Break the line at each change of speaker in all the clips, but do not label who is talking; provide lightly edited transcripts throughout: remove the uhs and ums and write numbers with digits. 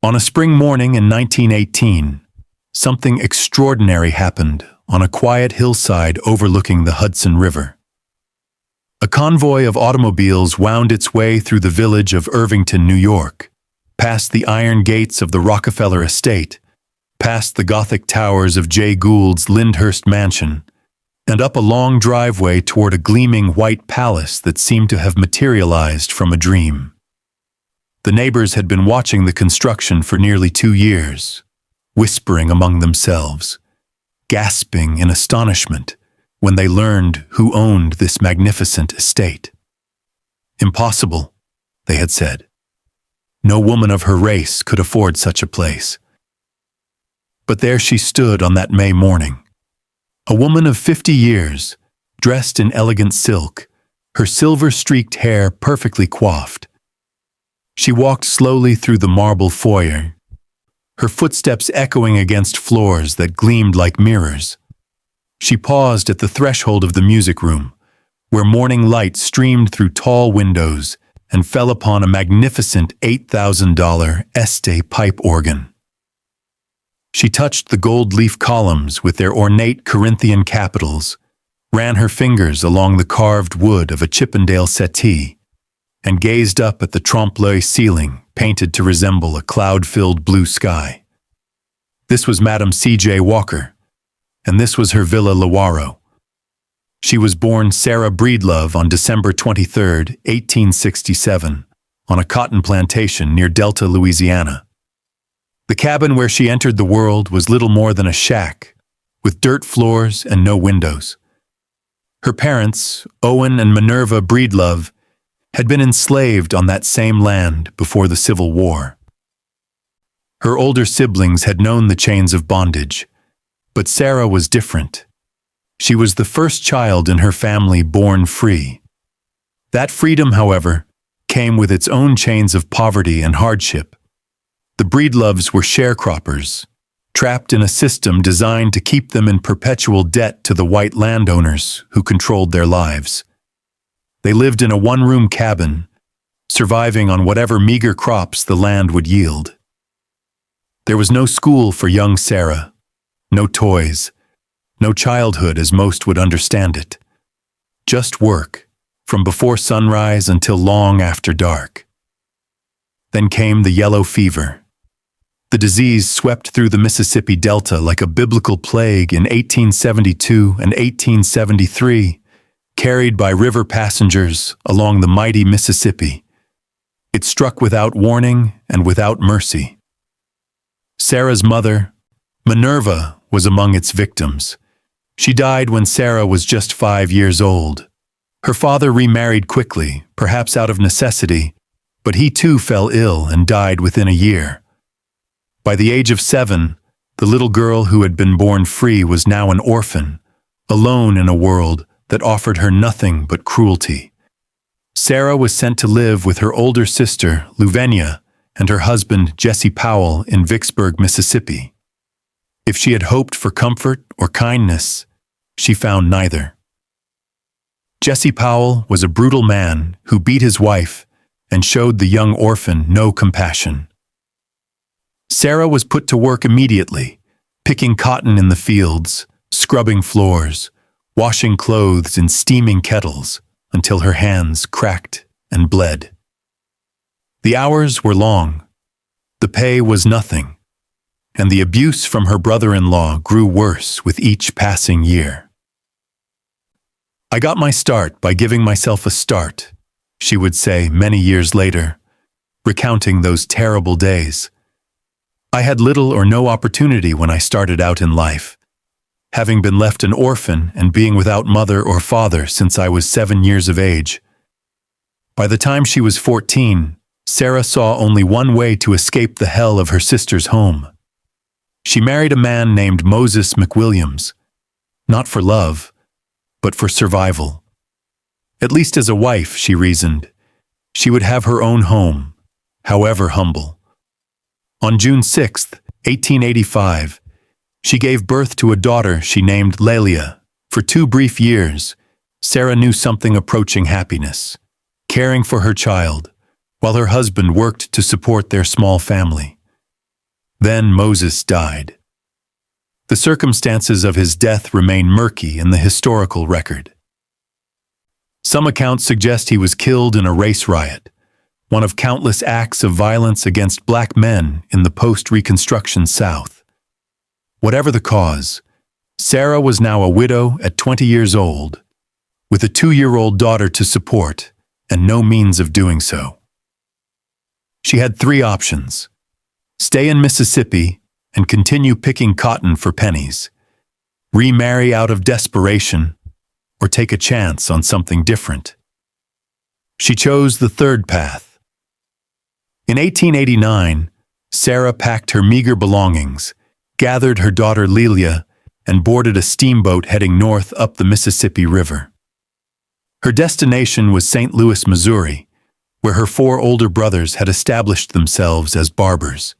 On a spring morning in 1918, something extraordinary happened on a quiet hillside overlooking the Hudson River. A convoy of automobiles wound its way through the village of Irvington, New York, past the iron gates of the Rockefeller estate, past the Gothic towers of Jay Gould's Lyndhurst mansion, and up a long driveway toward a gleaming white palace that seemed to have materialized from a dream. The neighbors had been watching the construction for nearly 2 years, whispering among themselves, gasping in astonishment when they learned who owned this magnificent estate. Impossible, they had said. No woman of her race could afford such a place. But there she stood on that May morning, a woman of 50 years, dressed in elegant silk, her silver-streaked hair perfectly coiffed. She walked slowly through the marble foyer, her footsteps echoing against floors that gleamed like mirrors. She paused at the threshold of the music room, where morning light streamed through tall windows and fell upon a magnificent $8,000 Este pipe organ. She touched the gold leaf columns with their ornate Corinthian capitals, ran her fingers along the carved wood of a Chippendale settee, and gazed up at the trompe-l'oeil ceiling painted to resemble a cloud-filled blue sky. This was Madame C.J. Walker, and this was her villa Lewaro. She was born Sarah Breedlove on December 23, 1867, on a cotton plantation near Delta, Louisiana. The cabin where she entered the world was little more than a shack, with dirt floors and no windows. Her parents, Owen and Minerva Breedlove, had been enslaved on that same land before the Civil War. Her older siblings had known the chains of bondage, but Sarah was different. She was the first child in her family born free. That freedom, however, came with its own chains of poverty and hardship. The Breedloves were sharecroppers, trapped in a system designed to keep them in perpetual debt to the white landowners who controlled their lives. They lived in a one-room cabin, surviving on whatever meager crops the land would yield. There was no school for young Sarah, no toys, no childhood as most would understand it. Just work, from before sunrise until long after dark. Then came the yellow fever. The disease swept through the Mississippi Delta like a biblical plague in 1872 and 1873, carried by river passengers along the mighty Mississippi. It struck without warning and without mercy. Sarah's mother, Minerva, was among its victims. She died when Sarah was just 5 years old. Her father remarried quickly, perhaps out of necessity, but he too fell ill and died within a year. By the age of 7, the little girl who had been born free was now an orphan, alone in a world that offered her nothing but cruelty. Sarah was sent to live with her older sister, Luvenia, and her husband, Jesse Powell, in Vicksburg, Mississippi. If she had hoped for comfort or kindness, she found neither. Jesse Powell was a brutal man who beat his wife and showed the young orphan no compassion. Sarah was put to work immediately, picking cotton in the fields, scrubbing floors, washing clothes in steaming kettles until her hands cracked and bled. The hours were long, the pay was nothing, and the abuse from her brother-in-law grew worse with each passing year. "I got my start by giving myself a start," she would say many years later, recounting those terrible days. "I had little or no opportunity when I started out in life, having been left an orphan and being without mother or father since I was 7 years of age. By the time she was 14, Sarah saw only one way to escape the hell of her sister's home. She married a man named Moses McWilliams, not for love, but for survival. At least as a wife, she reasoned, she would have her own home, however humble. On June 6, 1885, she gave birth to a daughter she named Lelia. For 2 brief years, Sarah knew something approaching happiness, caring for her child, while her husband worked to support their small family. Then Moses died. The circumstances of his death remain murky in the historical record. Some accounts suggest he was killed in a race riot, one of countless acts of violence against black men in the post-Reconstruction South. Whatever the cause, Sarah was now a widow at 20 years old, with a 2-year-old daughter to support and no means of doing so. She had 3 options: stay in Mississippi and continue picking cotton for pennies, remarry out of desperation, or take a chance on something different. She chose the third path. In 1889, Sarah packed her meager belongings, gathered her daughter Lelia, and boarded a steamboat heading north up the Mississippi River. Her destination was St. Louis, Missouri, where her 4 older brothers had established themselves as barbers.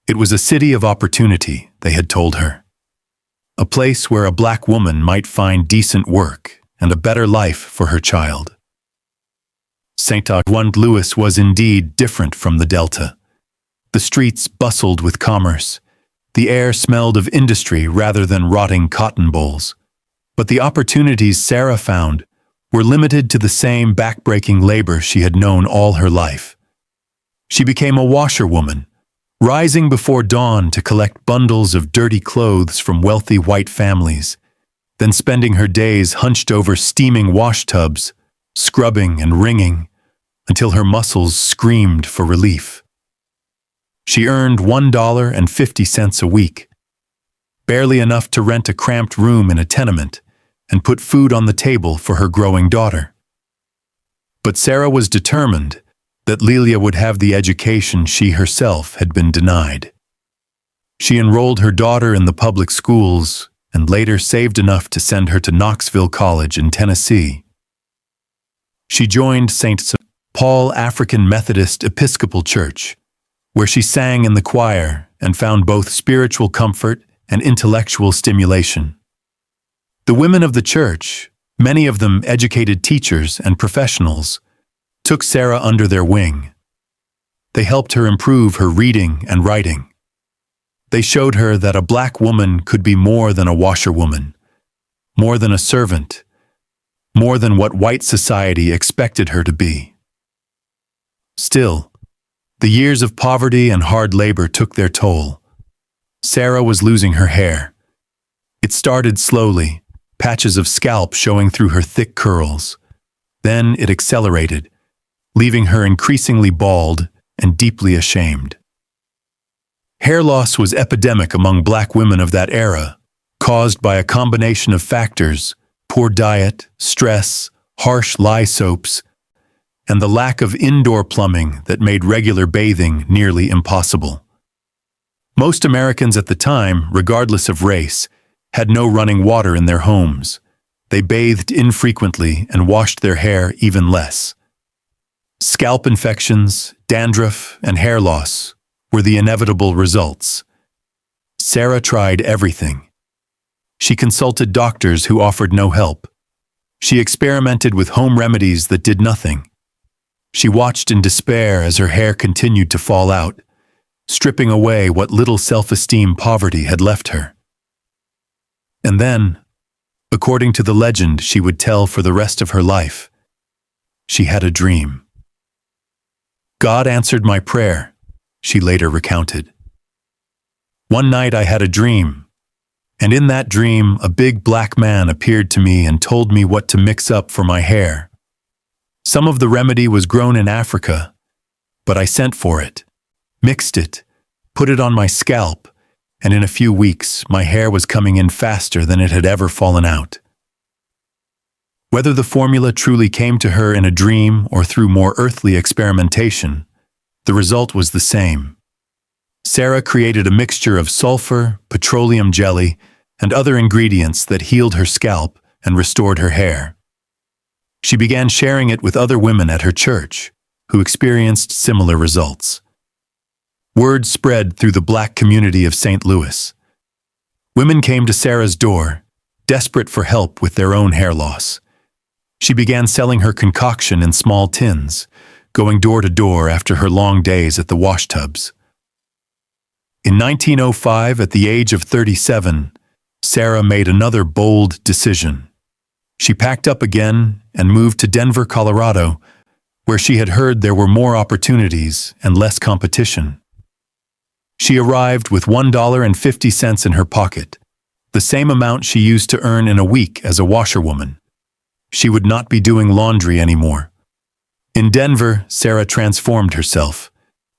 It was a city of opportunity, they had told her. A place where a black woman might find decent work and a better life for her child. St. Louis was indeed different from the Delta. The streets bustled with commerce. The air smelled of industry rather than rotting cotton bolls. But the opportunities Sarah found were limited to the same backbreaking labor she had known all her life. She became a washerwoman, rising before dawn to collect bundles of dirty clothes from wealthy white families, then spending her days hunched over steaming wash tubs, scrubbing and wringing, until her muscles screamed for relief. She earned $1.50 a week, barely enough to rent a cramped room in a tenement and put food on the table for her growing daughter. But Sarah was determined that Lelia would have the education she herself had been denied. She enrolled her daughter in the public schools and later saved enough to send her to Knoxville College in Tennessee. She joined St. Paul African Methodist Episcopal Church, where she sang in the choir and found both spiritual comfort and intellectual stimulation. The women of the church, many of them educated teachers and professionals, took Sarah under their wing. They helped her improve her reading and writing. They showed her that a black woman could be more than a washerwoman, more than a servant, more than what white society expected her to be. Still, the years of poverty and hard labor took their toll. Sarah was losing her hair. It started slowly, patches of scalp showing through her thick curls. Then it accelerated, leaving her increasingly bald and deeply ashamed. Hair loss was epidemic among black women of that era, caused by a combination of factors: poor diet, stress, harsh lye soaps, and the lack of indoor plumbing that made regular bathing nearly impossible. Most Americans at the time, regardless of race, had no running water in their homes. They bathed infrequently and washed their hair even less. Scalp infections, dandruff, and hair loss were the inevitable results. Sarah tried everything. She consulted doctors who offered no help. She experimented with home remedies that did nothing. She watched in despair as her hair continued to fall out, stripping away what little self-esteem poverty had left her. And then, according to the legend she would tell for the rest of her life, she had a dream. God answered my prayer, she later recounted. One night I had a dream, and in that dream a big black man appeared to me and told me what to mix up for my hair. Some of the remedy was grown in Africa, but I sent for it, mixed it, put it on my scalp, and in a few weeks my hair was coming in faster than it had ever fallen out. Whether the formula truly came to her in a dream or through more earthly experimentation, the result was the same. Sarah created a mixture of sulfur, petroleum jelly, and other ingredients that healed her scalp and restored her hair. She began sharing it with other women at her church, who experienced similar results. Word spread through the black community of St. Louis. Women came to Sarah's door, desperate for help with their own hair loss. She began selling her concoction in small tins, going door to door after her long days at the washtubs. In 1905, at the age of 37, Sarah made another bold decision. She packed up again and moved to Denver, Colorado, where she had heard there were more opportunities and less competition. She arrived with $1.50 in her pocket, the same amount she used to earn in a week as a washerwoman. She would not be doing laundry anymore. In Denver, Sarah transformed herself.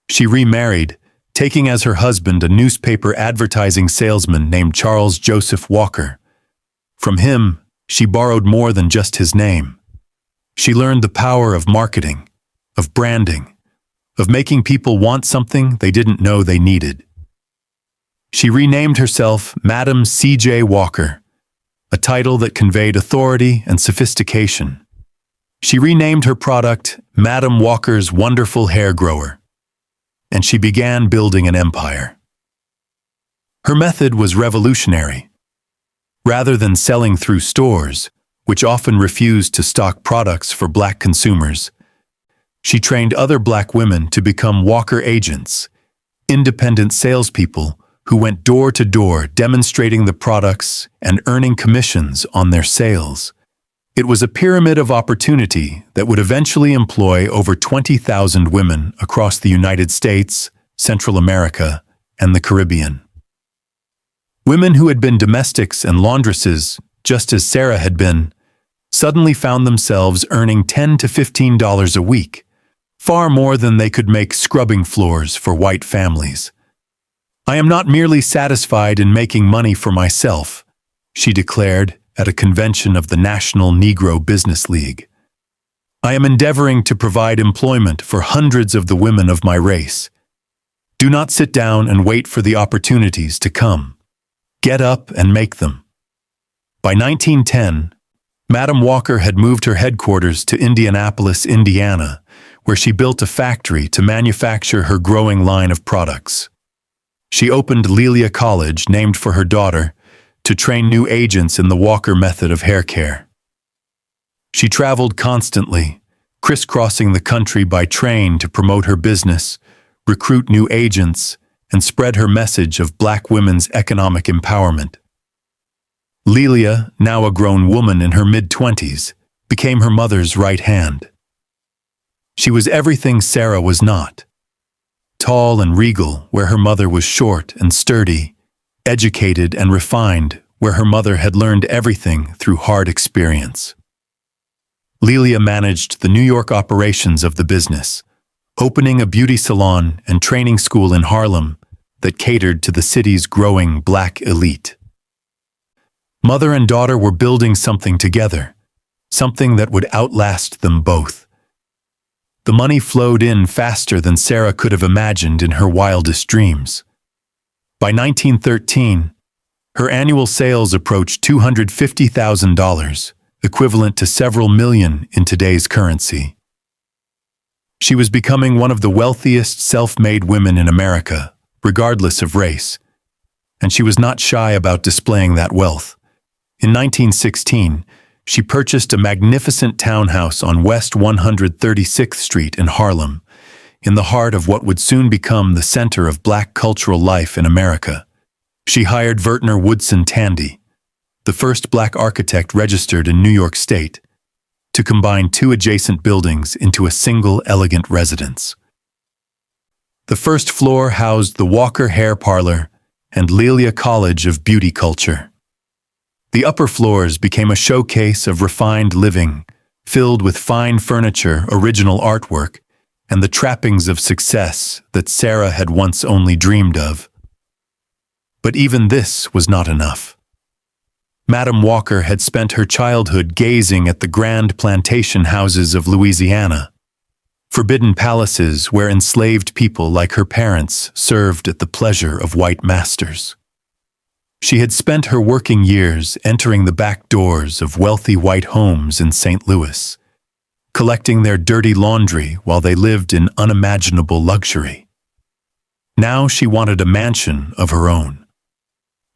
She remarried, taking as her husband a newspaper advertising salesman named Charles Joseph Walker. From him, she borrowed more than just his name. She learned the power of marketing, of branding, of making people want something they didn't know they needed. She renamed herself Madame C.J. Walker, a title that conveyed authority and sophistication. She renamed her product Madame Walker's Wonderful Hair Grower, and she began building an empire. Her method was revolutionary. Rather than selling through stores, which often refused to stock products for Black consumers, she trained other Black women to become Walker agents, independent salespeople who went door to door demonstrating the products and earning commissions on their sales. It was a pyramid of opportunity that would eventually employ over 20,000 women across the United States, Central America, and the Caribbean. Women who had been domestics and laundresses, just as Sarah had been, suddenly found themselves earning $10 to $15 a week, far more than they could make scrubbing floors for white families. "I am not merely satisfied in making money for myself," she declared at a convention of the National Negro Business League. "I am endeavoring to provide employment for hundreds of the women of my race. Do not sit down and wait for the opportunities to come. Get up and make them." By 1910, Madame Walker had moved her headquarters to Indianapolis, Indiana, where she built a factory to manufacture her growing line of products. She opened Lelia College, named for her daughter, to train new agents in the Walker method of hair care. She traveled constantly, crisscrossing the country by train to promote her business, recruit new agents, and spread her message of Black women's economic empowerment. Lelia, now a grown woman in her mid-20s, became her mother's right hand. She was everything Sarah was not. Tall and regal, where her mother was short and sturdy, educated and refined, where her mother had learned everything through hard experience. Lelia managed the New York operations of the business, opening a beauty salon and training school in Harlem that catered to the city's growing Black elite. Mother and daughter were building something together, something that would outlast them both. The money flowed in faster than Sarah could have imagined in her wildest dreams. By 1913, her annual sales approached $250,000, equivalent to several million in today's currency. She was becoming one of the wealthiest self-made women in America, regardless of race, and she was not shy about displaying that wealth. In 1916, she purchased a magnificent townhouse on West 136th Street in Harlem, in the heart of what would soon become the center of Black cultural life in America. She hired Vertner Woodson Tandy, the first Black architect registered in New York State, to combine two adjacent buildings into a single elegant residence. The first floor housed the Walker Hair Parlor and Lelia College of Beauty Culture. The upper floors became a showcase of refined living, filled with fine furniture, original artwork, and the trappings of success that Sarah had once only dreamed of. But even this was not enough. Madame Walker had spent her childhood gazing at the grand plantation houses of Louisiana, forbidden palaces where enslaved people like her parents served at the pleasure of white masters. She had spent her working years entering the back doors of wealthy white homes in St. Louis, collecting their dirty laundry while they lived in unimaginable luxury. Now she wanted a mansion of her own.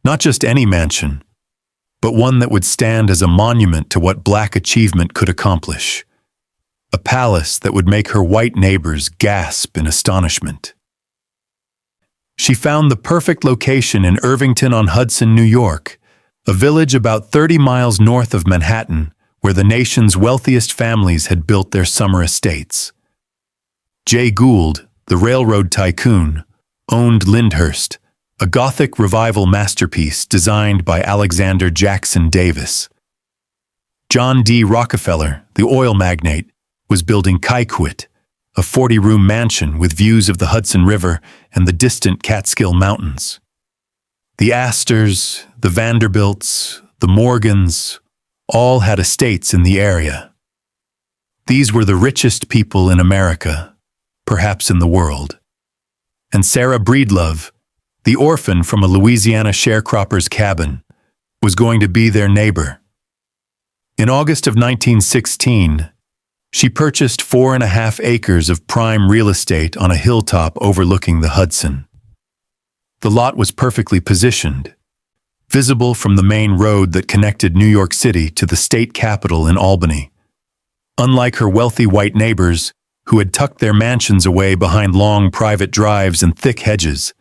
Not just any mansion, but one that would stand as a monument to what Black achievement could accomplish. A palace that would make her white neighbors gasp in astonishment. She found the perfect location in Irvington-on-Hudson, New York, a village about 30 miles north of Manhattan, where the nation's wealthiest families had built their summer estates. Jay Gould, the railroad tycoon, owned Lyndhurst, a Gothic revival masterpiece designed by Alexander Jackson Davis. John D. Rockefeller, the oil magnate, was building Kykewit, a 40-room mansion with views of the Hudson River and the distant Catskill Mountains. The Astors, the Vanderbilts, the Morgans, all had estates in the area. These were the richest people in America, perhaps in the world. And Sarah Breedlove, the orphan from a Louisiana sharecropper's cabin, was going to be their neighbor. In August of 1916, she purchased 4.5 acres of prime real estate on a hilltop overlooking the Hudson. The lot was perfectly positioned, visible from the main road that connected New York City to the state capital in Albany. Unlike her wealthy white neighbors, who had tucked their mansions away behind long private drives and thick hedges,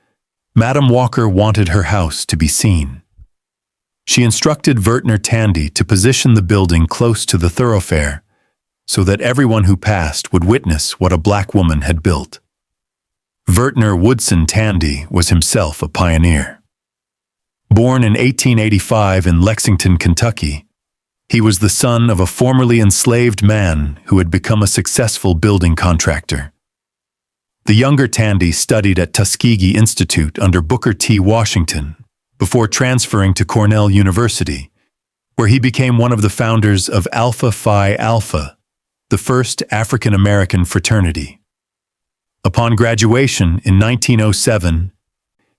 Madame Walker wanted her house to be seen. She instructed Vertner Tandy to position the building close to the thoroughfare, so that everyone who passed would witness what a black woman had built. Vertner Woodson Tandy was himself a pioneer. Born in 1885 in Lexington, Kentucky, he was the son of a formerly enslaved man who had become a successful building contractor. The younger Tandy studied at Tuskegee Institute under Booker T. Washington before transferring to Cornell University, where he became one of the founders of Alpha Phi Alpha, the first African-American fraternity. Upon graduation in 1907,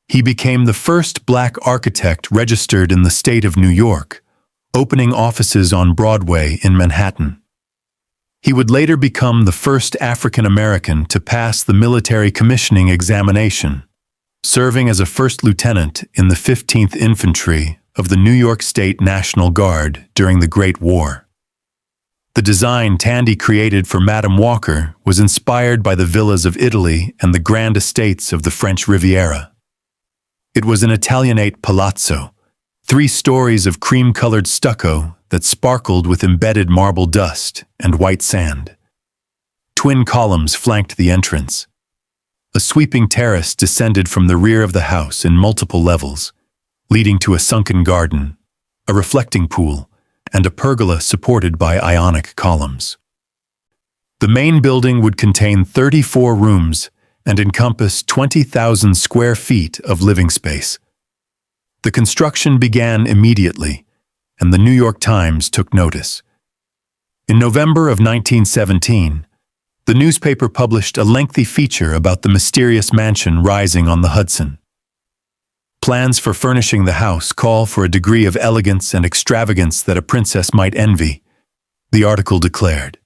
he became the first black architect registered in the state of New York, opening offices on Broadway in Manhattan. He would later become the first African-American to pass the military commissioning examination, serving as a first lieutenant in the 15th Infantry of the New York State National Guard during the Great War. The design Tandy created for Madame Walker was inspired by the villas of Italy and the grand estates of the French Riviera. It was an Italianate palazzo, 3 stories of cream-colored stucco that sparkled with embedded marble dust and white sand. Twin columns flanked the entrance. A sweeping terrace descended from the rear of the house in multiple levels, leading to a sunken garden, a reflecting pool, and a pergola supported by Ionic columns. The main building would contain 34 rooms and encompass 20,000 square feet of living space. The construction began immediately, and the New York Times took notice. In November of 1917, the newspaper published a lengthy feature about the mysterious mansion rising on the Hudson. Plans for furnishing the house call for a degree of elegance and extravagance that a princess might envy, the article declared.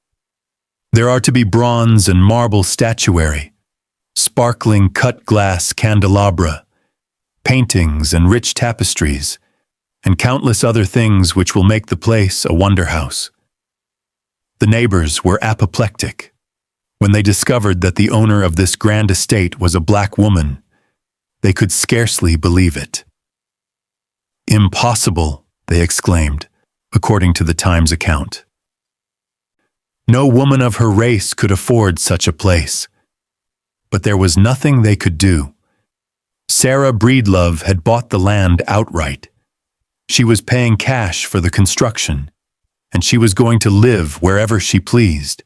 There are to be bronze and marble statuary, sparkling cut-glass candelabra, paintings and rich tapestries, and countless other things which will make the place a wonder house. The neighbors were apoplectic. When they discovered that the owner of this grand estate was a black woman, they could scarcely believe it. "Impossible," they exclaimed, according to the Times account. No woman of her race could afford such a place. But there was nothing they could do. Sarah Breedlove had bought the land outright. She was paying cash for the construction, and she was going to live wherever she pleased.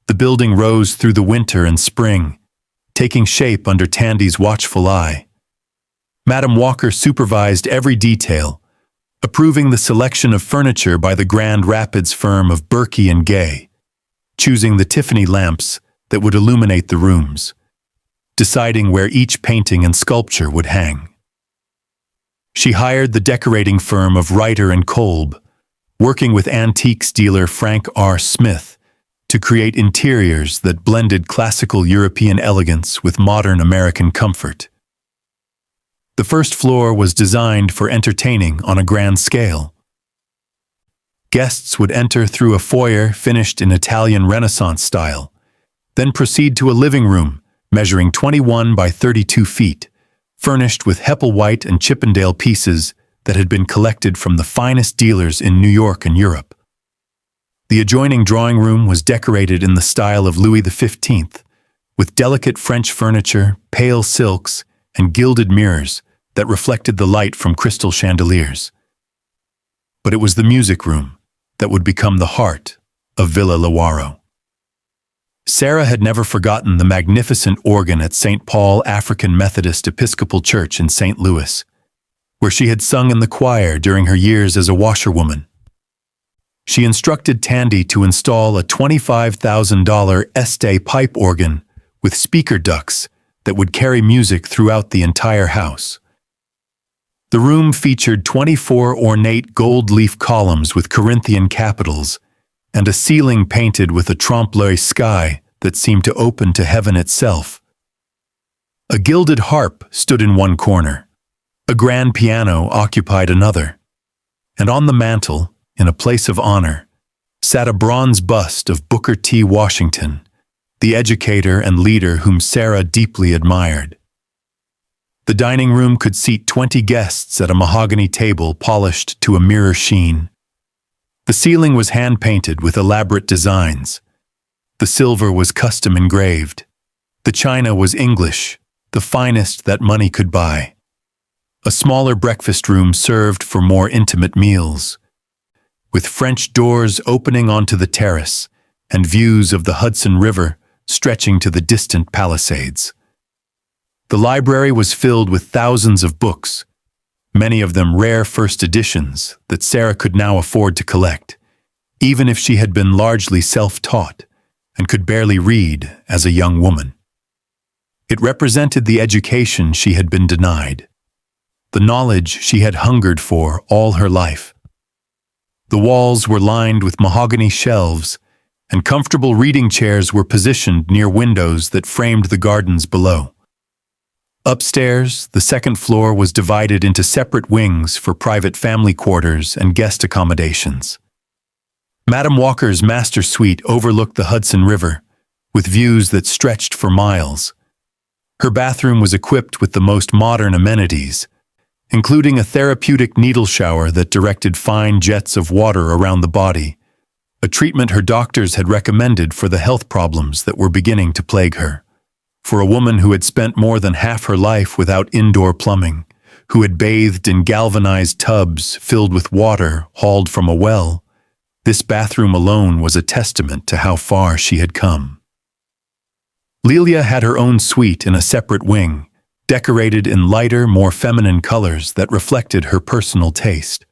The building rose through the winter and spring, taking shape under Tandy's watchful eye. Madame Walker supervised every detail, approving the selection of furniture by the Grand Rapids firm of Berkey and Gay, choosing the Tiffany lamps that would illuminate the rooms, deciding where each painting and sculpture would hang. She hired the decorating firm of Reiter and Kolb, working with antiques dealer Frank R. Smith, to create interiors that blended classical European elegance with modern American comfort. The first floor was designed for entertaining on a grand scale. Guests would enter through a foyer finished in Italian Renaissance style, then proceed to a living room measuring 21 by 32 feet, furnished with Hepplewhite and Chippendale pieces that had been collected from the finest dealers in New York and Europe. The adjoining drawing room was decorated in the style of Louis XV, with delicate French furniture, pale silks, and gilded mirrors that reflected the light from crystal chandeliers. But it was the music room that would become the heart of Villa Lewaro. Sarah had never forgotten the magnificent organ at St. Paul African Methodist Episcopal Church in St. Louis, where she had sung in the choir during her years as a washerwoman. She instructed Tandy to install a $25,000 Este pipe organ with speaker ducts that would carry music throughout the entire house. The room featured 24 ornate gold leaf columns with Corinthian capitals and a ceiling painted with a trompe-l'oeil sky that seemed to open to heaven itself. A gilded harp stood in one corner, a grand piano occupied another, and on the mantel, in a place of honor, sat a bronze bust of Booker T. Washington, the educator and leader whom Sarah deeply admired. The dining room could seat 20 guests at a mahogany table polished to a mirror sheen. The ceiling was hand-painted with elaborate designs. The silver was custom engraved. The china was English, the finest that money could buy. A smaller breakfast room served for more intimate meals, with French doors opening onto the terrace and views of the Hudson River stretching to the distant Palisades. The library was filled with thousands of books, many of them rare first editions that Sarah could now afford to collect, even if she had been largely self-taught and could barely read as a young woman. It represented the education she had been denied, the knowledge she had hungered for all her life. The walls were lined with mahogany shelves, and comfortable reading chairs were positioned near windows that framed the gardens below. Upstairs, the second floor was divided into separate wings for private family quarters and guest accommodations. Madame Walker's master suite overlooked the Hudson River, with views that stretched for miles. Her bathroom was equipped with the most modern amenities, including a therapeutic needle shower that directed fine jets of water around the body, a treatment her doctors had recommended for the health problems that were beginning to plague her. For a woman who had spent more than half her life without indoor plumbing, who had bathed in galvanized tubs filled with water hauled from a well, this bathroom alone was a testament to how far she had come. Lelia had her own suite in a separate wing, decorated in lighter, more feminine colors that reflected her personal taste.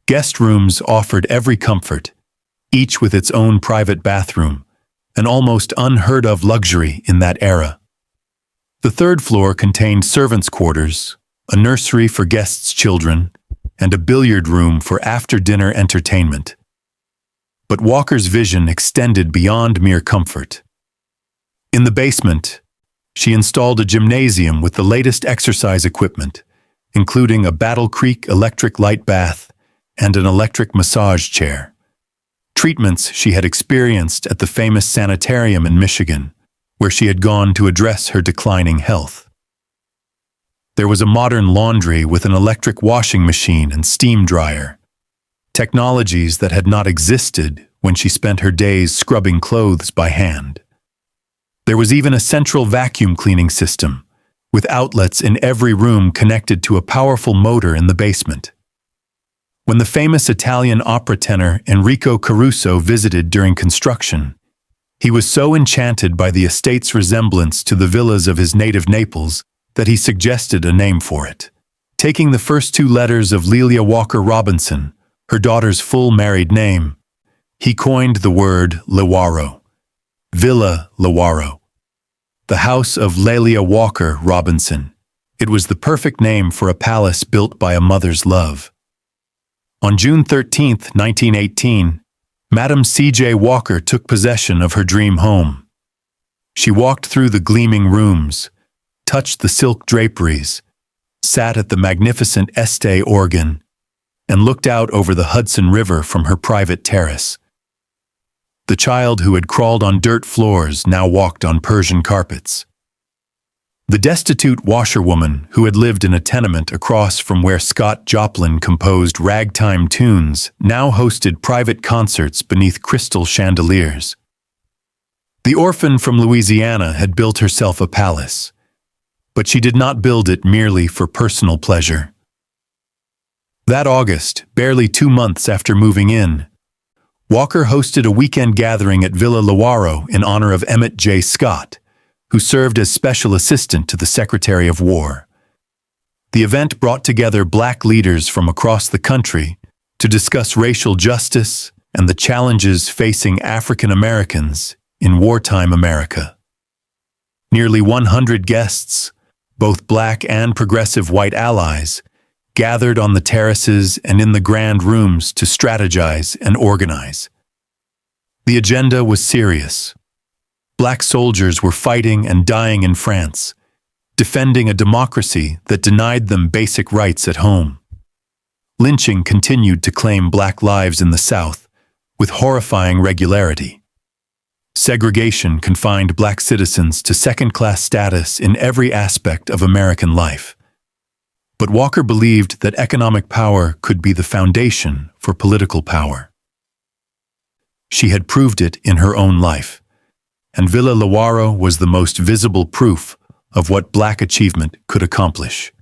Guest rooms offered every comfort, each with its own private bathroom, an almost unheard-of luxury in that era. The third floor contained servants' quarters, a nursery for guests' children, and a billiard room for after-dinner entertainment. But Walker's vision extended beyond mere comfort. In the basement, she installed a gymnasium with the latest exercise equipment, including a Battle Creek electric light bath and an electric massage chair. Treatments she had experienced at the famous sanitarium in Michigan, where she had gone to address her declining health. There was a modern laundry with an electric washing machine and steam dryer, technologies that had not existed when she spent her days scrubbing clothes by hand. There was even a central vacuum cleaning system, with outlets in every room connected to a powerful motor in the basement. When the famous Italian opera tenor Enrico Caruso visited during construction, he was so enchanted by the estate's resemblance to the villas of his native Naples that he suggested a name for it. Taking the first two letters of Lelia Walker Robinson, her daughter's full married name, he coined the word Lewaro, Villa Lewaro, the house of Lelia Walker Robinson. It was the perfect name for a palace built by a mother's love. On June 13, 1918, Madame C.J. Walker took possession of her dream home. She walked through the gleaming rooms, touched the silk draperies, sat at the magnificent Este organ, and looked out over the Hudson River from her private terrace. The child who had crawled on dirt floors now walked on Persian carpets. The destitute washerwoman who had lived in a tenement across from where Scott Joplin composed ragtime tunes now hosted private concerts beneath crystal chandeliers. The orphan from Louisiana had built herself a palace, but she did not build it merely for personal pleasure. That August, barely 2 months after moving in, Walker hosted a weekend gathering at Villa Lewaro in honor of Emmett J. Scott, who served as special assistant to the Secretary of War. The event brought together black leaders from across the country to discuss racial justice and the challenges facing African Americans in wartime America. Nearly 100 guests, both black and progressive white allies, gathered on the terraces and in the grand rooms to strategize and organize. The agenda was serious. Black soldiers were fighting and dying in France, defending a democracy that denied them basic rights at home. Lynching continued to claim black lives in the South with horrifying regularity. Segregation confined black citizens to second-class status in every aspect of American life. But Walker believed that economic power could be the foundation for political power. She had proved it in her own life, and Villa Lewaro was the most visible proof of what black achievement could accomplish.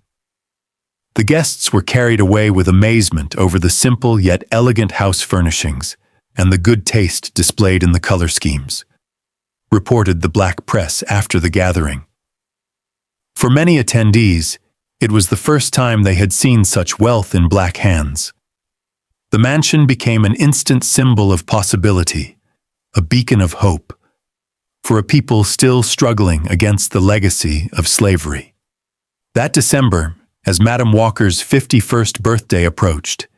The guests were carried away with amazement over the simple yet elegant house furnishings and the good taste displayed in the color schemes, reported the black press after the gathering. For many attendees, it was the first time they had seen such wealth in black hands. The mansion became an instant symbol of possibility, a beacon of hope, for a people still struggling against the legacy of slavery. That December, as Madame Walker's 51st birthday approached,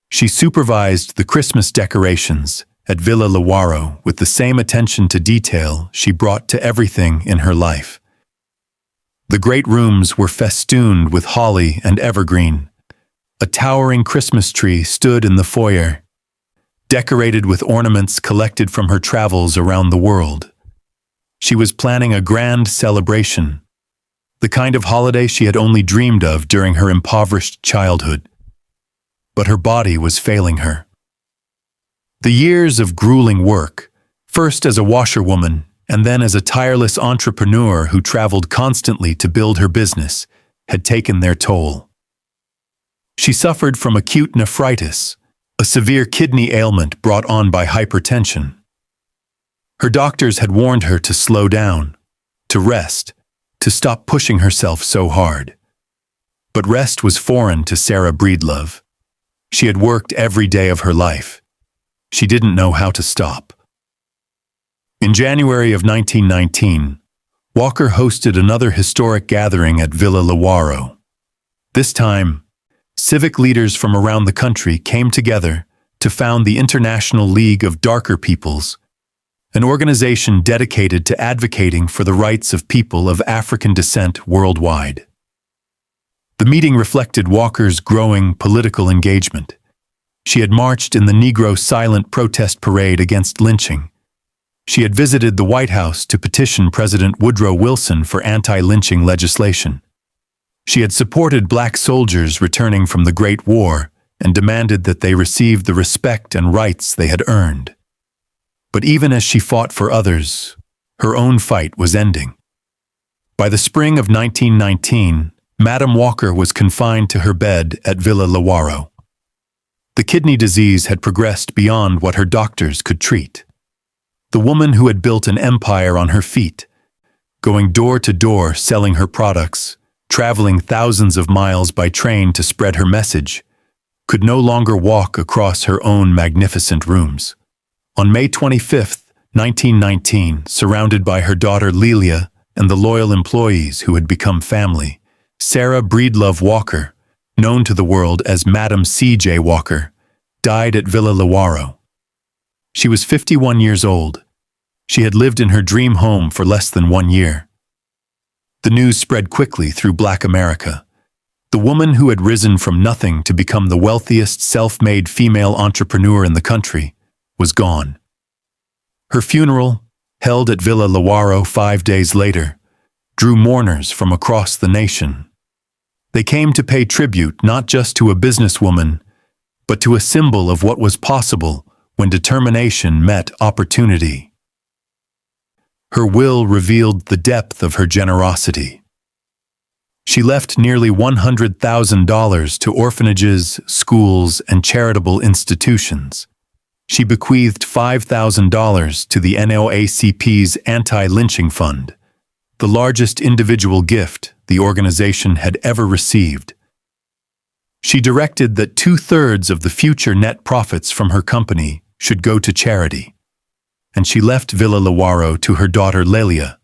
she supervised the Christmas decorations at Villa Lewaro with the same attention to detail she brought to everything in her life. The great rooms were festooned with holly and evergreen. A towering Christmas tree stood in the foyer, decorated with ornaments collected from her travels around the world. She was planning a grand celebration, the kind of holiday she had only dreamed of during her impoverished childhood. But her body was failing her. The years of grueling work, first as a washerwoman and then as a tireless entrepreneur who traveled constantly to build her business, had taken their toll. She suffered from acute nephritis, a severe kidney ailment brought on by hypertension. Her doctors had warned her to slow down, to rest, to stop pushing herself so hard. But rest was foreign to Sarah Breedlove. She had worked every day of her life. She didn't know how to stop. In January of 1919, Walker hosted another historic gathering at Villa Lewaro. This time, civic leaders from around the country came together to found the International League of Darker Peoples, an organization dedicated to advocating for the rights of people of African descent worldwide. The meeting reflected Walker's growing political engagement. She had marched in the Negro Silent Protest Parade against lynching. She had visited the White House to petition President Woodrow Wilson for anti-lynching legislation. She had supported black soldiers returning from the Great War and demanded that they receive the respect and rights they had earned. But even as she fought for others, her own fight was ending. By the spring of 1919, Madame Walker was confined to her bed at Villa Lewaro. The kidney disease had progressed beyond what her doctors could treat. The woman who had built an empire on her feet, going door to door selling her products, traveling thousands of miles by train to spread her message, could no longer walk across her own magnificent rooms. On May 25, 1919, surrounded by her daughter Lelia and the loyal employees who had become family, Sarah Breedlove Walker, known to the world as Madame C.J. Walker, died at Villa Lewaro. She was 51 years old. She had lived in her dream home for less than 1 year. The news spread quickly through Black America. The woman who had risen from nothing to become the wealthiest self-made female entrepreneur in the country was gone. Her funeral, held at Villa Lewaro 5 days later, drew mourners from across the nation. They came to pay tribute not just to a businesswoman, but to a symbol of what was possible when determination met opportunity. Her will revealed the depth of her generosity. She left nearly $100,000 to orphanages, schools, and charitable institutions. She bequeathed $5,000 to the NAACP's anti-lynching fund, the largest individual gift the organization had ever received. She directed that 2/3 of the future net profits from her company should go to charity, and she left Villa Lewaro to her daughter Lelia,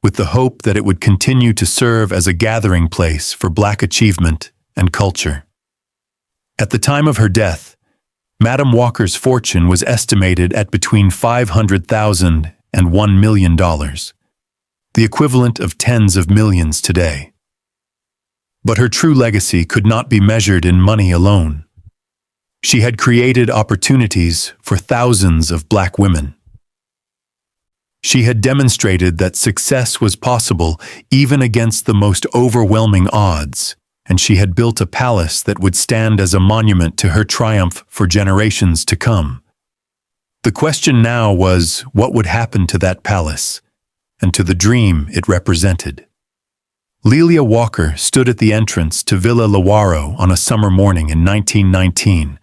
with the hope that it would continue to serve as a gathering place for Black achievement and culture. At the time of her death, Madame Walker's fortune was estimated at between $500,000 and $1 million, the equivalent of tens of millions today. But her true legacy could not be measured in money alone. She had created opportunities for thousands of Black women. She had demonstrated that success was possible even against the most overwhelming odds, and she had built a palace that would stand as a monument to her triumph for generations to come. The question now was, what would happen to that palace, and to the dream it represented? Lelia Walker stood at the entrance to Villa Lewaro on a summer morning in 1919,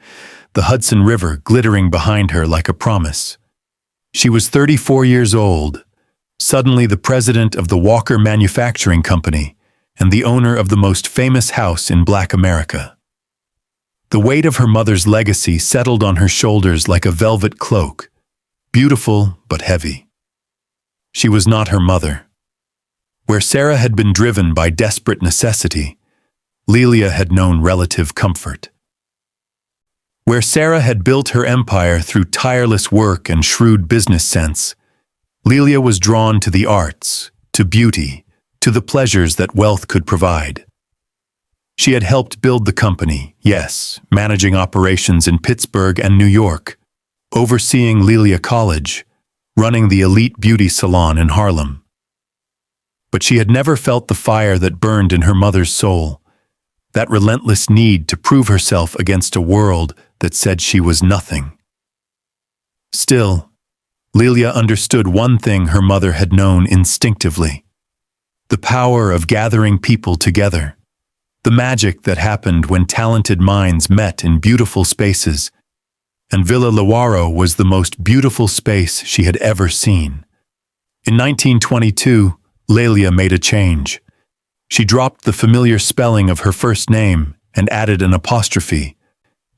the Hudson River glittering behind her like a promise. She was 34 years old, suddenly the president of the Walker Manufacturing Company and the owner of the most famous house in Black America. The weight of her mother's legacy settled on her shoulders like a velvet cloak, beautiful but heavy. She was not her mother. Where Sarah had been driven by desperate necessity, Lelia had known relative comfort. Where Sarah had built her empire through tireless work and shrewd business sense, Lelia was drawn to the arts, to beauty, to the pleasures that wealth could provide. She had helped build the company, yes, managing operations in Pittsburgh and New York, overseeing Lelia College, running the elite beauty salon in Harlem. But she had never felt the fire that burned in her mother's soul, that relentless need to prove herself against a world that said she was nothing. Still, Lelia understood one thing her mother had known instinctively: the power of gathering people together, the magic that happened when talented minds met in beautiful spaces, and Villa Lewaro was the most beautiful space she had ever seen. In 1922, Lelia made a change. She dropped the familiar spelling of her first name and added an apostrophe,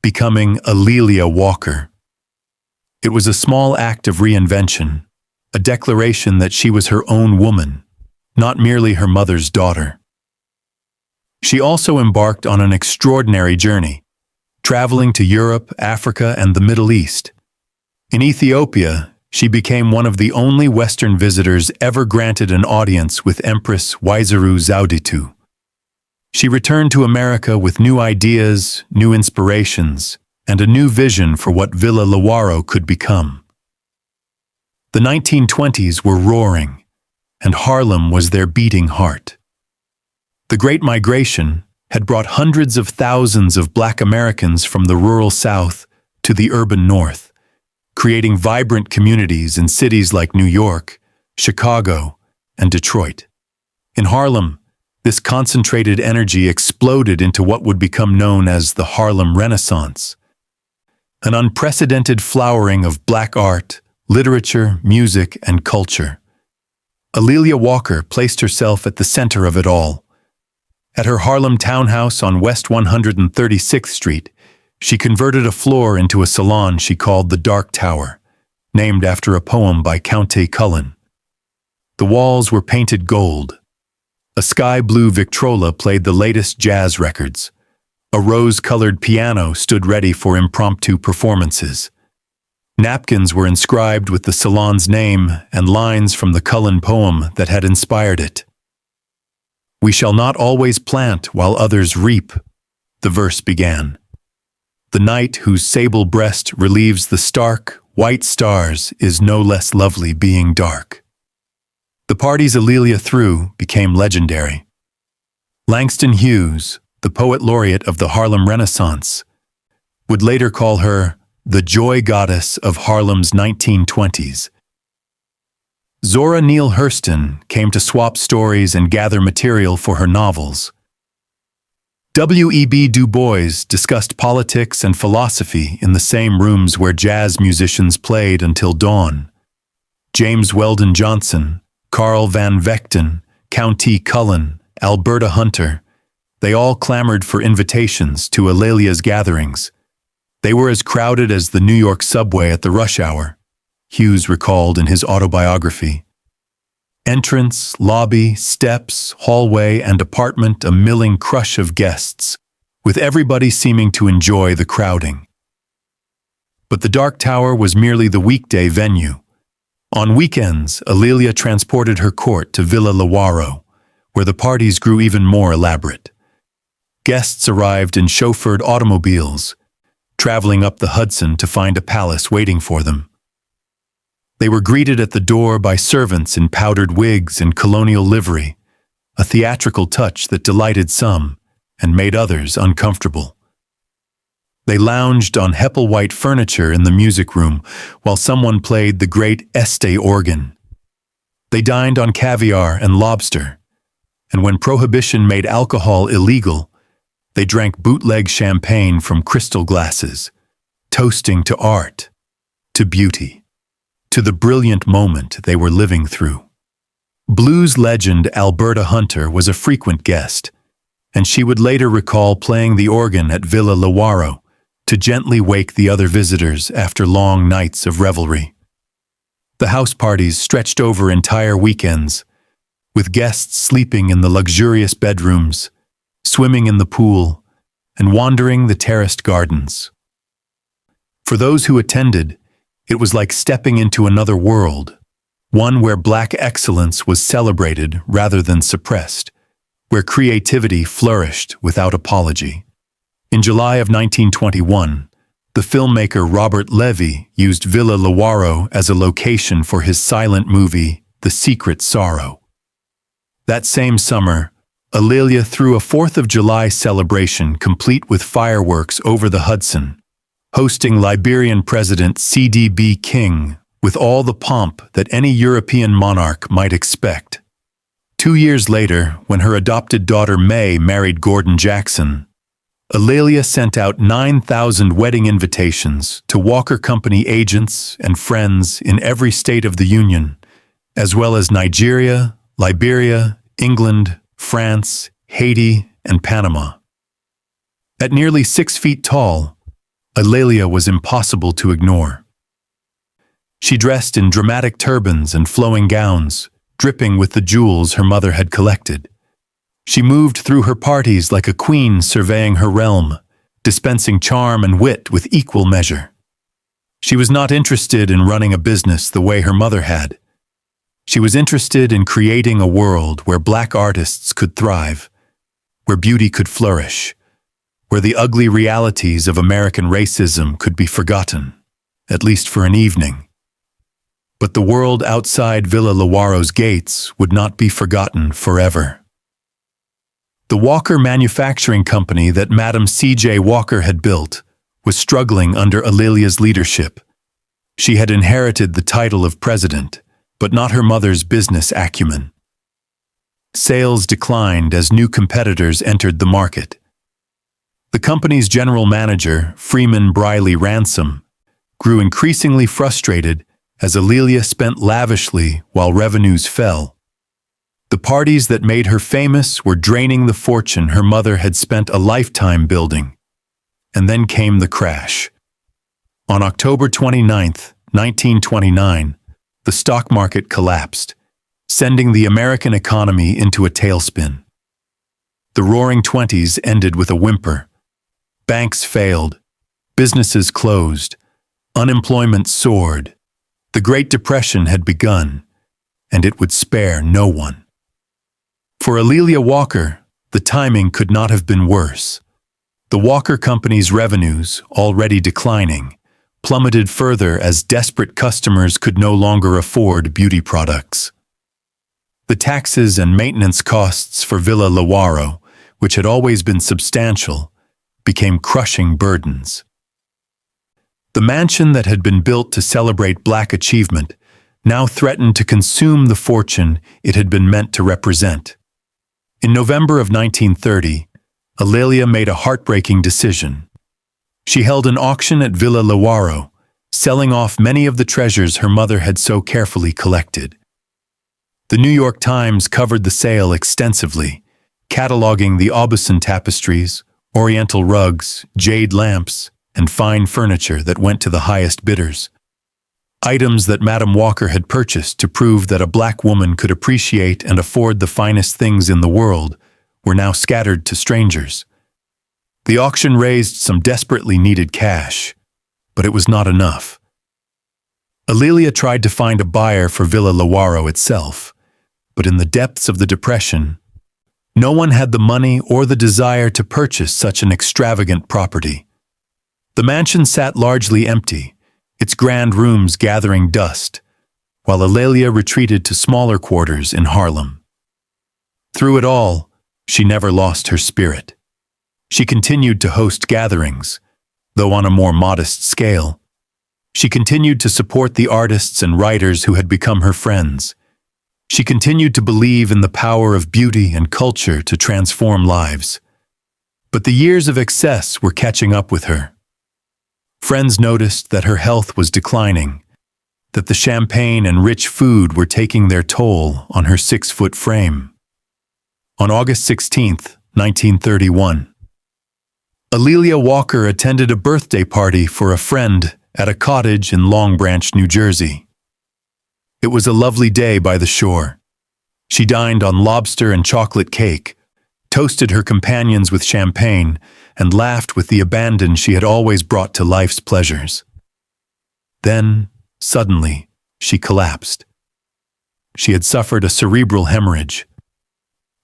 becoming Lelia Walker. It was a small act of reinvention, a declaration that she was her own woman, not merely her mother's daughter. She also embarked on an extraordinary journey, traveling to Europe, Africa, and the Middle East. In Ethiopia, she became one of the only Western visitors ever granted an audience with Empress Waizaru Zauditu. She returned to America with new ideas, new inspirations, and a new vision for what Villa Lewaro could become. The 1920s were roaring, and Harlem was their beating heart. The Great Migration had brought hundreds of thousands of Black Americans from the rural South to the urban North, creating vibrant communities in cities like New York, Chicago, and Detroit. In Harlem, this concentrated energy exploded into what would become known as the Harlem Renaissance, an unprecedented flowering of Black art, literature, music, and culture. Lelia Walker placed herself at the center of it all. At her Harlem townhouse on West 136th Street, she converted a floor into a salon she called the Dark Tower, named after a poem by Countee Cullen. The walls were painted gold. A sky-blue Victrola played the latest jazz records. A rose-colored piano stood ready for impromptu performances. Napkins were inscribed with the salon's name and lines from the Cullen poem that had inspired it. "We shall not always plant while others reap," the verse began. "The night whose sable breast relieves the stark, white stars is no less lovely being dark." The parties A'Lelia threw became legendary. Langston Hughes, the poet laureate of the Harlem Renaissance, would later call her the joy goddess of Harlem's 1920s. Zora Neale Hurston came to swap stories and gather material for her novels. W.E.B. Du Bois discussed politics and philosophy in the same rooms where jazz musicians played until dawn. James Weldon Johnson, Carl Van Vechten, Countee Cullen, Alberta Hunter, they all clamored for invitations to A'Lelia's gatherings. They were as crowded as the New York subway at the rush hour, Hughes recalled in his autobiography. Entrance, lobby, steps, hallway, and apartment a milling crush of guests, with everybody seeming to enjoy the crowding. But the Dark Tower was merely the weekday venue. On weekends, A'Lelia transported her court to Villa Lewaro, where the parties grew even more elaborate. Guests arrived in chauffeured automobiles, traveling up the Hudson to find a palace waiting for them. They were greeted at the door by servants in powdered wigs and colonial livery, a theatrical touch that delighted some and made others uncomfortable. They lounged on Heppel-white furniture in the music room while someone played the great Este organ. They dined on caviar and lobster, and when Prohibition made alcohol illegal, they drank bootleg champagne from crystal glasses, toasting to art, to beauty, to the brilliant moment they were living through. Blues legend Alberta Hunter was a frequent guest, and she would later recall playing the organ at Villa Lewaro to gently wake the other visitors after long nights of revelry. The house parties stretched over entire weekends, with guests sleeping in the luxurious bedrooms, swimming in the pool, and wandering the terraced gardens. For those who attended, it was like stepping into another world, one where black excellence was celebrated rather than suppressed, where creativity flourished without apology. In July of 1921, the filmmaker Robert Levy used Villa Lewaro as a location for his silent movie, The Secret Sorrow. That same summer, A'Lelia threw a 4th of July celebration complete with fireworks over the Hudson, hosting Liberian President C.D.B. King with all the pomp that any European monarch might expect. 2 years later, when her adopted daughter May married Gordon Jackson, A'Lelia sent out 9,000 wedding invitations to Walker Company agents and friends in every state of the Union, as well as Nigeria, Liberia, England, France, Haiti, and Panama. At nearly 6 feet tall, A'Lelia was impossible to ignore. She dressed in dramatic turbans and flowing gowns, dripping with the jewels her mother had collected. She moved through her parties like a queen surveying her realm, dispensing charm and wit with equal measure. She was not interested in running a business the way her mother had. She was interested in creating a world where black artists could thrive, where beauty could flourish, where the ugly realities of American racism could be forgotten, at least for an evening. But the world outside Villa Lewaro's gates would not be forgotten forever. The Walker Manufacturing Company that Madame C.J. Walker had built was struggling under A'Lelia's leadership. She had inherited the title of president, but not her mother's business acumen. Sales declined as new competitors entered the market. The company's general manager, Freeman Briley Ransom, grew increasingly frustrated as A'Lelia spent lavishly while revenues fell. The parties that made her famous were draining the fortune her mother had spent a lifetime building. And then came the crash. On October 29, 1929, the stock market collapsed, sending the American economy into a tailspin. The Roaring Twenties ended with a whimper. Banks failed, businesses closed, unemployment soared. The Great Depression had begun, and it would spare no one. For A'Lelia Walker, the timing could not have been worse. The Walker Company's revenues, already declining, plummeted further as desperate customers could no longer afford beauty products. The taxes and maintenance costs for Villa Lewaro, which had always been substantial, became crushing burdens. The mansion that had been built to celebrate Black achievement now threatened to consume the fortune it had been meant to represent. In November of 1930, Alelia made a heartbreaking decision. She held an auction at Villa Lewaro, selling off many of the treasures her mother had so carefully collected. The New York Times covered the sale extensively, cataloging the Aubusson tapestries, oriental rugs, jade lamps, and fine furniture that went to the highest bidders. Items that Madame Walker had purchased to prove that a Black woman could appreciate and afford the finest things in the world were now scattered to strangers. The auction raised some desperately needed cash, but it was not enough. Alelia tried to find a buyer for Villa Lewaro itself, but in the depths of the Depression, no one had the money or the desire to purchase such an extravagant property. The mansion sat largely empty, its grand rooms gathering dust, while Alelia retreated to smaller quarters in Harlem. Through it all, she never lost her spirit. She continued to host gatherings, though on a more modest scale. She continued to support the artists and writers who had become her friends. She continued to believe in the power of beauty and culture to transform lives. But the years of excess were catching up with her. Friends noticed that her health was declining, that the champagne and rich food were taking their toll on her 6-foot frame. On August 16, 1931, Alelia Walker attended a birthday party for a friend at a cottage in Long Branch, New Jersey. It was a lovely day by the shore. She dined on lobster and chocolate cake, toasted her companions with champagne, and laughed with the abandon she had always brought to life's pleasures. Then, suddenly, she collapsed. She had suffered a cerebral hemorrhage.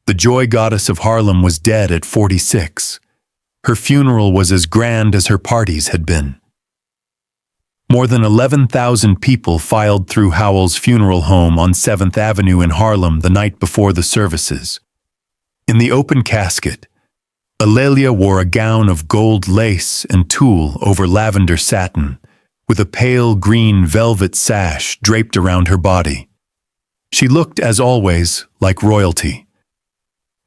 The joy goddess of Harlem was dead at 46. Her funeral was as grand as her parties had been. More than 11,000 people filed through Howell's funeral home on 7th Avenue in Harlem the night before the services. In the open casket, Alelia wore a gown of gold lace and tulle over lavender satin, with a pale green velvet sash draped around her body. She looked, as always, like royalty.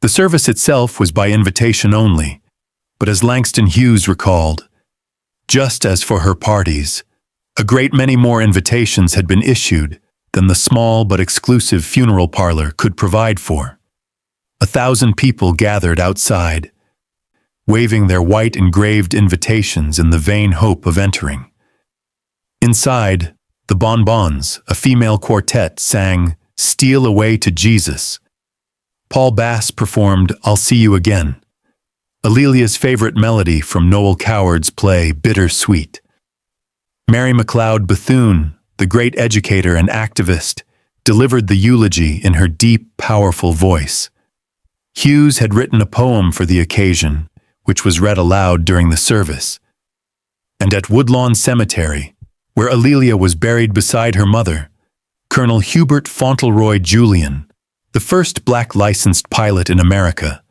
The service itself was by invitation only, but as Langston Hughes recalled, just as for her parties, a great many more invitations had been issued than the small but exclusive funeral parlor could provide for. 1,000 people gathered outside, waving their white engraved invitations in the vain hope of entering. Inside, the Bonbons, a female quartet, sang "Steal Away to Jesus." Paul Bass performed "I'll See You Again," Alelia's favorite melody from Noel Coward's play Bitter Sweet. Mary McLeod Bethune, the great educator and activist, delivered the eulogy in her deep, powerful voice. Hughes had written a poem for the occasion, which was read aloud during the service. And at Woodlawn Cemetery, where Alelia was buried beside her mother, Colonel Hubert Fauntleroy Julian, the first Black licensed pilot in America,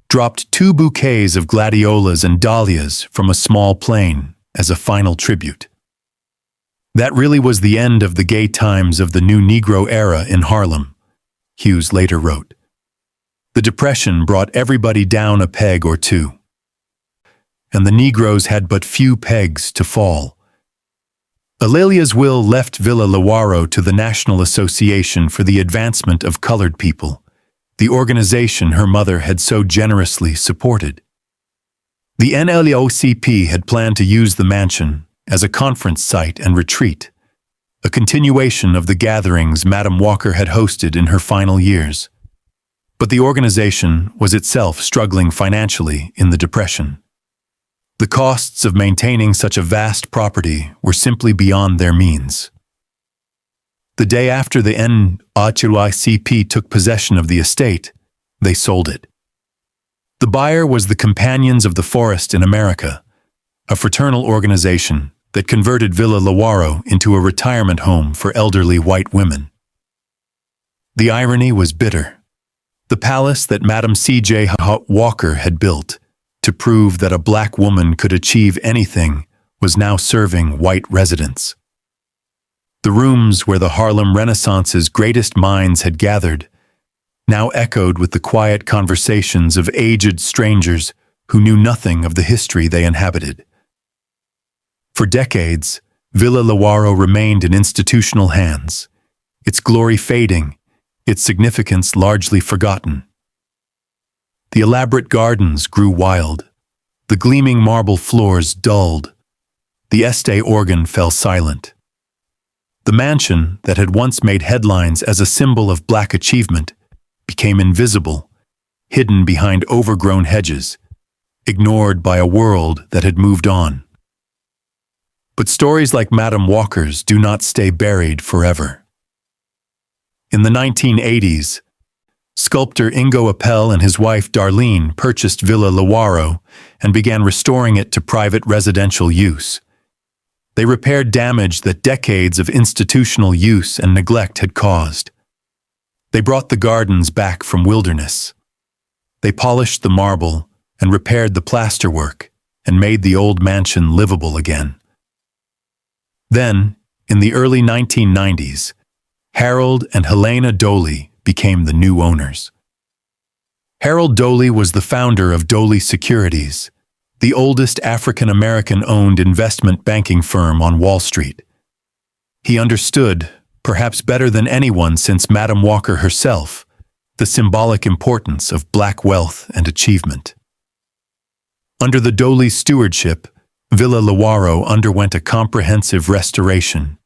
dropped 2 bouquets of gladiolas and dahlias from a small plane as a final tribute. That really was the end of the gay times of the new Negro era in Harlem, Hughes later wrote. The Depression brought everybody down a peg or two, and the Negroes had but few pegs to fall. Alelia's will left Villa Lewaro to the National Association for the Advancement of Colored People, the organization her mother had so generously supported. The NLOCP had planned to use the mansion as a conference site and retreat, a continuation of the gatherings Madame Walker had hosted in her final years. But the organization was itself struggling financially in the Depression. The costs of maintaining such a vast property were simply beyond their means. The day after the NLOCP took possession of the estate, they sold it. The buyer was the Companions of the Forest in America, a fraternal organization that converted Villa Lewaro into a retirement home for elderly white women. The irony was bitter. The palace that Madame C.J. Walker had built to prove that a black woman could achieve anything was now serving white residents. The rooms where the Harlem Renaissance's greatest minds had gathered now echoed with the quiet conversations of aged strangers who knew nothing of the history they inhabited. For decades, Villa Lewaro remained in institutional hands, its glory fading, its significance largely forgotten. The elaborate gardens grew wild, the gleaming marble floors dulled, the Este organ fell silent. The mansion that had once made headlines as a symbol of black achievement became invisible, hidden behind overgrown hedges, ignored by a world that had moved on. But stories like Madame Walker's do not stay buried forever. In the 1980s, sculptor Ingo Appel and his wife Darlene purchased Villa Lewaro and began restoring it to private residential use. They repaired damage that decades of institutional use and neglect had caused. They brought the gardens back from wilderness. They polished the marble and repaired the plasterwork and made the old mansion livable again. Then, in the early 1990s, Harold and Helena Doley became the new owners. Harold Doley was the founder of Doley Securities, the oldest African-American-owned investment banking firm on Wall Street. He understood, perhaps better than anyone since Madame Walker herself, the symbolic importance of black wealth and achievement. Under the Doley stewardship, Villa Lewaro underwent a comprehensive restoration.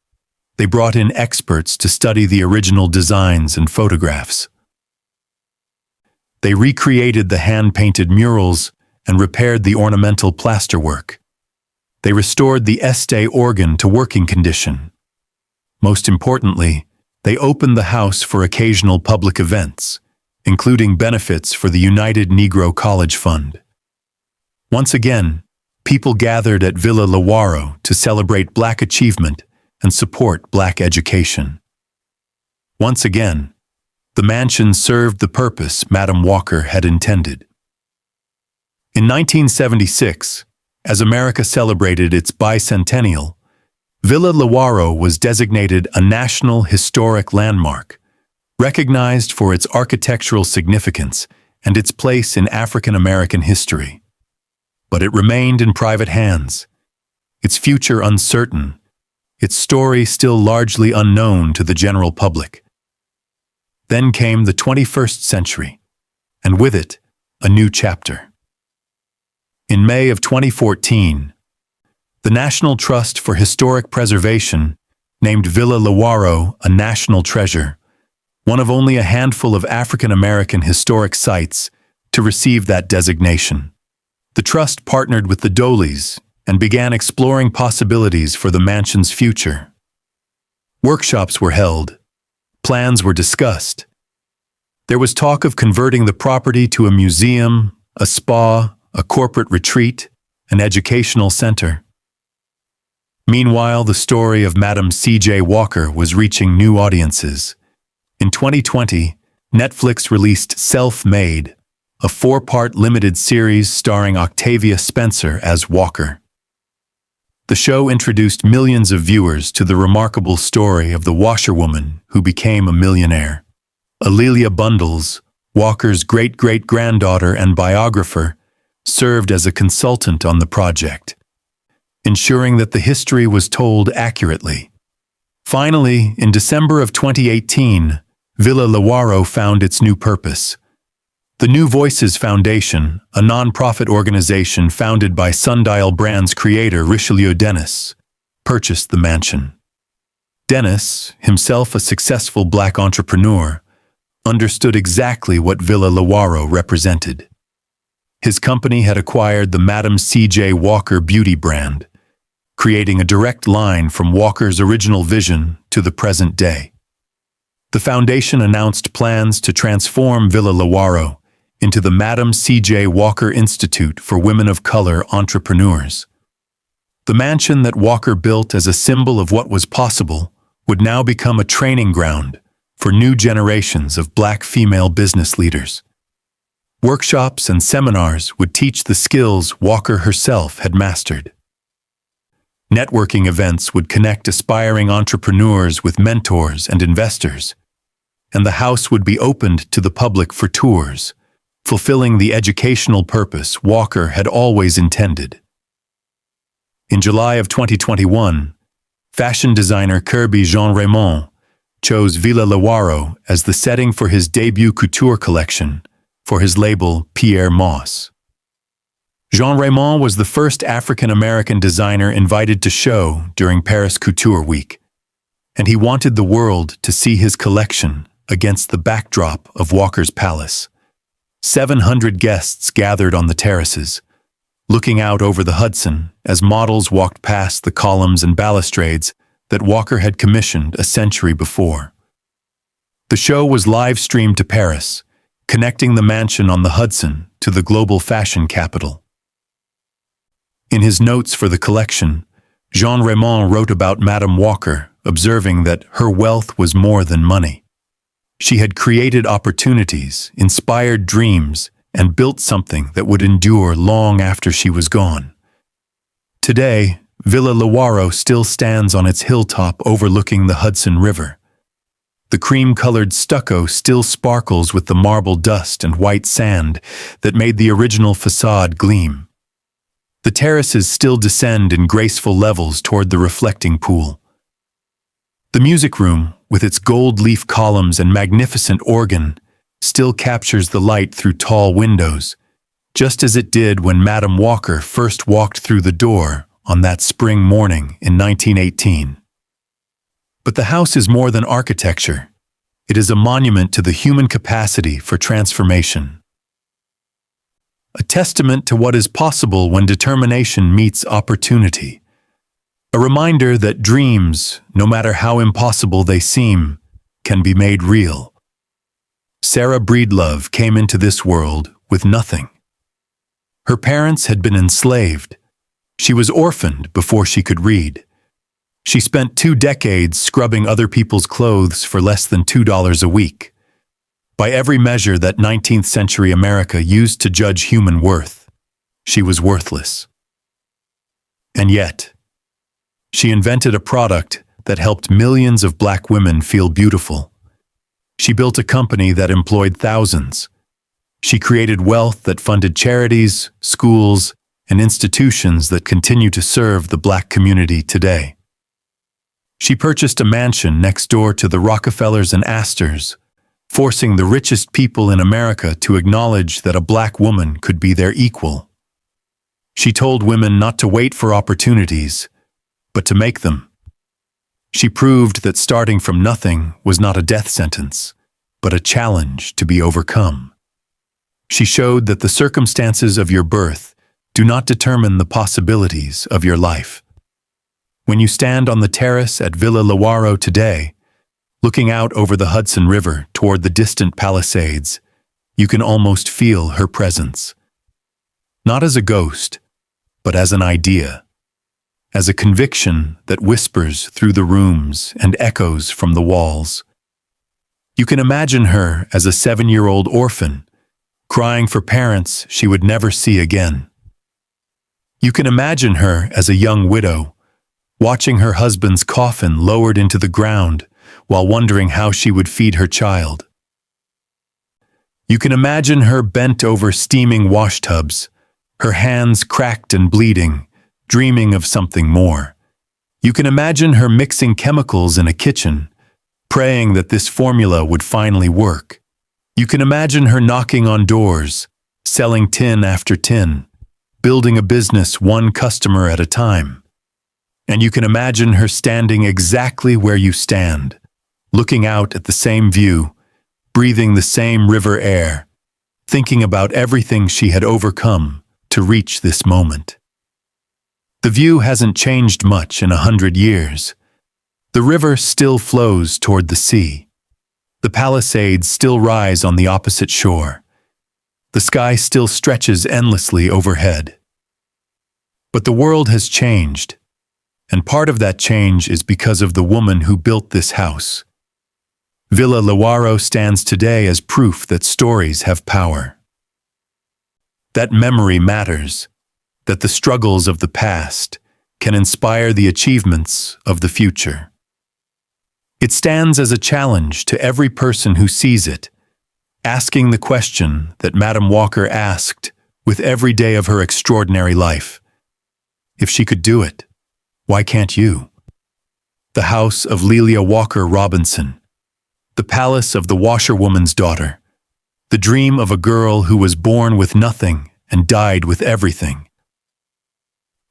They brought in experts to study the original designs and photographs. They recreated the hand-painted murals and repaired the ornamental plasterwork. They restored the Este organ to working condition. Most importantly, they opened the house for occasional public events, including benefits for the United Negro College Fund. Once again, people gathered at Villa Lewaro to celebrate black achievement and support black education. Once again, the mansion served the purpose Madame Walker had intended. In 1976, as America celebrated its bicentennial, Villa Lewaro was designated a National Historic Landmark, recognized for its architectural significance and its place in African American history. But it remained in private hands, its future uncertain, its story still largely unknown to the general public. Then came the 21st century, and with it, a new chapter. In May of 2014, the National Trust for Historic Preservation named Villa Lewaro a national treasure, one of only a handful of African American historic sites to receive that designation. The trust partnered with the Doleys and began exploring possibilities for the mansion's future. Workshops were held. Plans were discussed. There was talk of converting the property to a museum, a spa, a corporate retreat, an educational center. Meanwhile, the story of Madame C.J. Walker was reaching new audiences. In 2020, Netflix released Self-Made, a 4-part limited series starring Octavia Spencer as Walker. The show introduced millions of viewers to the remarkable story of the washerwoman who became a millionaire. Alelia Bundles, Walker's great-great-granddaughter and biographer, served as a consultant on the project, ensuring that the history was told accurately. Finally, in December of 2018, Villa Lewaro found its new purpose. The New Voices Foundation, a non-profit organization founded by Sundial Brands creator Richelieu Dennis, purchased the mansion. Dennis, himself a successful black entrepreneur, understood exactly what Villa Lewaro represented. His company had acquired the Madame C.J. Walker beauty brand, creating a direct line from Walker's original vision to the present day. The foundation announced plans to transform Villa Lewaro into the Madame C.J. Walker Institute for Women of Color Entrepreneurs. The mansion that Walker built as a symbol of what was possible would now become a training ground for new generations of Black female business leaders. Workshops and seminars would teach the skills Walker herself had mastered. Networking events would connect aspiring entrepreneurs with mentors and investors, and the house would be opened to the public for tours, fulfilling the educational purpose Walker had always intended. In July of 2021, fashion designer Kirby Jean Raymond chose Villa Lewaro as the setting for his debut couture collection for his label Pierre Moss. Jean Raymond was the first African-American designer invited to show during Paris Couture Week, and he wanted the world to see his collection against the backdrop of Walker's palace. 700 guests gathered on the terraces, looking out over the Hudson as models walked past the columns and balustrades that Walker had commissioned a century before. The show was live-streamed to Paris, connecting the mansion on the Hudson to the global fashion capital. In his notes for the collection, Jean Raymond wrote about Madame Walker, observing that her wealth was more than money. She had created opportunities, inspired dreams, and built something that would endure long after she was gone. Today, Villa Lewaro still stands on its hilltop overlooking the Hudson River. The cream-colored stucco still sparkles with the marble dust and white sand that made the original facade gleam. The terraces still descend in graceful levels toward the reflecting pool. The music room, with its gold leaf columns and magnificent organ, still captures the light through tall windows, just as it did when Madame Walker first walked through the door on that spring morning in 1918. But the house is more than architecture. It is a monument to the human capacity for transformation. A testament to what is possible when determination meets opportunity. A reminder that dreams, no matter how impossible they seem, can be made real. Sarah Breedlove came into this world with nothing. Her parents had been enslaved. She was orphaned before she could read. She spent 2 decades scrubbing other people's clothes for less than $2 a week. By every measure that 19th century America used to judge human worth, she was worthless. And yet, she invented a product that helped millions of Black women feel beautiful. She built a company that employed thousands. She created wealth that funded charities, schools, and institutions that continue to serve the Black community today. She purchased a mansion next door to the Rockefellers and Astors, forcing the richest people in America to acknowledge that a Black woman could be their equal. She told women not to wait for opportunities, but to make them. She proved that starting from nothing was not a death sentence, but a challenge to be overcome. She showed that the circumstances of your birth do not determine the possibilities of your life. When you stand on the terrace at Villa Lewaro today, looking out over the Hudson River toward the distant Palisades, you can almost feel her presence. Not as a ghost, but as an idea, as a conviction that whispers through the rooms and echoes from the walls. You can imagine her as a 7-year-old orphan, crying for parents she would never see again. You can imagine her as a young widow, watching her husband's coffin lowered into the ground while wondering how she would feed her child. You can imagine her bent over steaming washtubs, her hands cracked and bleeding, dreaming of something more. You can imagine her mixing chemicals in a kitchen, praying that this formula would finally work. You can imagine her knocking on doors, selling tin after tin, building a business one customer at a time. And you can imagine her standing exactly where you stand, looking out at the same view, breathing the same river air, thinking about everything she had overcome to reach this moment. The view hasn't changed much in 100 years. The river still flows toward the sea. The Palisades still rise on the opposite shore. The sky still stretches endlessly overhead. But the world has changed, and part of that change is because of the woman who built this house. Villa Lewaro stands today as proof that stories have power. That memory matters, that the struggles of the past can inspire the achievements of the future. It stands as a challenge to every person who sees it, asking the question that Madame Walker asked with every day of her extraordinary life. If she could do it, why can't you? The house of Lelia Walker Robinson, the palace of the washerwoman's daughter, the dream of a girl who was born with nothing and died with everything.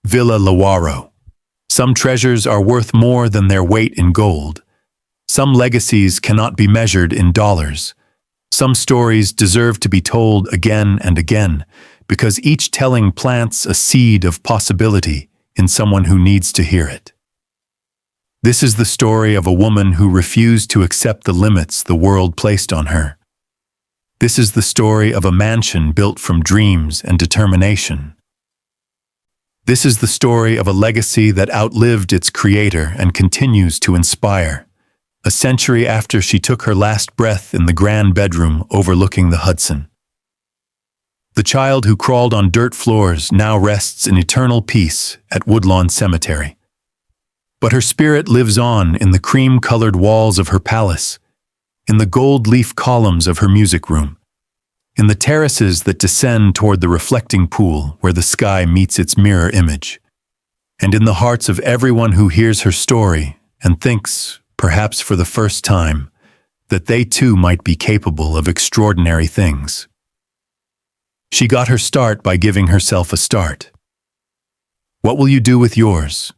Villa Lewaro. Some treasures are worth more than their weight in gold. Some legacies cannot be measured in dollars. Some stories deserve to be told again and again, because each telling plants a seed of possibility in someone who needs to hear it. This is the story of a woman who refused to accept the limits the world placed on her. This is the story of a mansion built from dreams and determination. This is the story of a legacy that outlived its creator and continues to inspire, a century after she took her last breath in the grand bedroom overlooking the Hudson. The child who crawled on dirt floors now rests in eternal peace at Woodlawn Cemetery. But her spirit lives on in the cream-colored walls of her palace, in the gold-leaf columns of her music room, in the terraces that descend toward the reflecting pool where the sky meets its mirror image, and in the hearts of everyone who hears her story and thinks, perhaps for the first time, that they too might be capable of extraordinary things. She got her start by giving herself a start. What will you do with yours?